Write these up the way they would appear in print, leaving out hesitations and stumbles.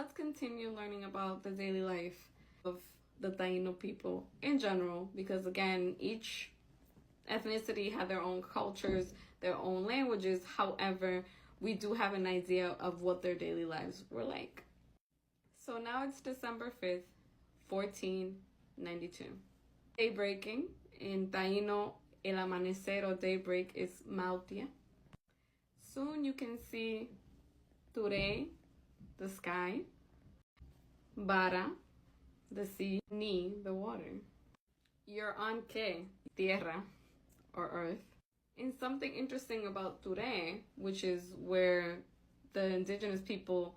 let's continue learning about the daily life of the Taino people in general, because again, each ethnicity had their own cultures, their own languages. However, we do have an idea of what their daily lives were like. So now it's December 5th, 1492. Day breaking. In Taino, el amanecer or daybreak is Mautia. Soon you can see Ture, the sky, Bara, the sea, Ni, the water. You're on Que, tierra, or earth. And something interesting about Ture, which is where the indigenous people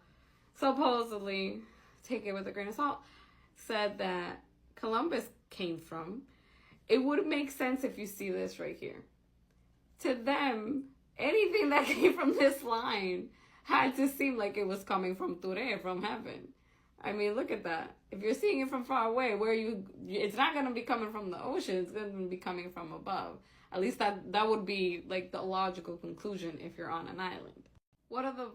supposedly, take it with a grain of salt, said that Columbus came from. It would make sense if you see this right here. To them, anything that came from this line had to seem like it was coming from Ture, from heaven. I mean, look at that. If you're seeing it from far away, it's not going to be coming from the ocean. It's going to be coming from above. At least that would be like the logical conclusion if you're on an island. What are the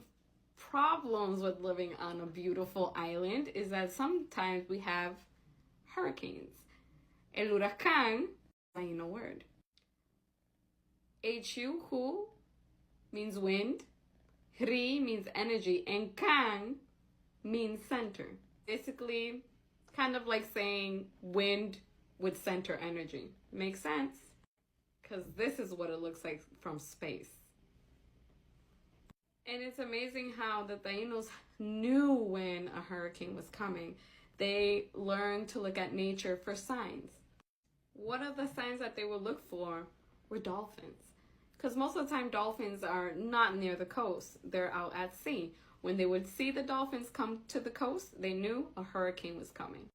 problems with living on a beautiful island is that sometimes we have hurricanes. El huracán, Taino word. Hu means wind. Hri means energy. And can means center. Basically, kind of like saying wind with center energy. Makes sense? Because this is what it looks like from space. And it's amazing how the Taínos knew when a hurricane was coming. They learned to look at nature for signs. One of the signs that they would look for were dolphins. Because most of the time dolphins are not near the coast. They're out at sea. When they would see the dolphins come to the coast, they knew a hurricane was coming.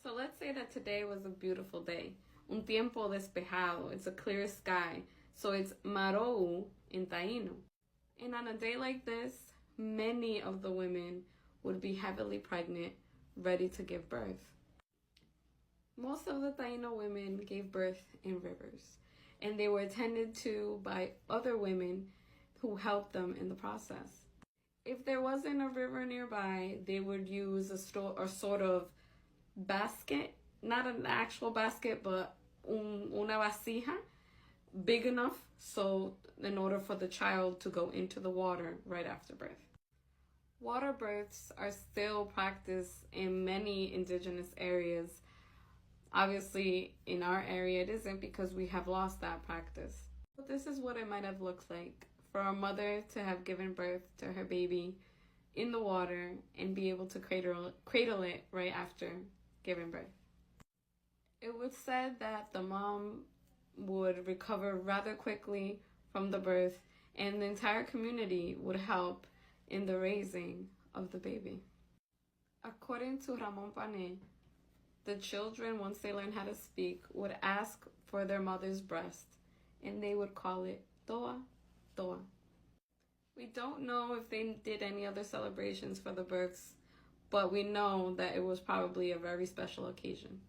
So let's say that today was a beautiful day. Un tiempo despejado. It's a clear sky. So it's marou in Taino. And on a day like this, many of the women would be heavily pregnant, ready to give birth. Most of the Taino women gave birth in rivers, and they were attended to by other women who helped them in the process. If there wasn't a river nearby, they would use a sort of basket, not an actual basket, but una vasija, big enough so in order for the child to go into the water right after birth. Water births are still practiced in many indigenous areas. Obviously, in our area it isn't because we have lost that practice. But this is what it might have looked like for a mother to have given birth to her baby in the water and be able to cradle it right after giving birth. It was said that the mom would recover rather quickly from the birth, and the entire community would help in the raising of the baby. According to Ramon Pane, the children, once they learn how to speak, would ask for their mother's breast, and they would call it toa, toa. We don't know if they did any other celebrations for the births, but we know that it was probably a very special occasion.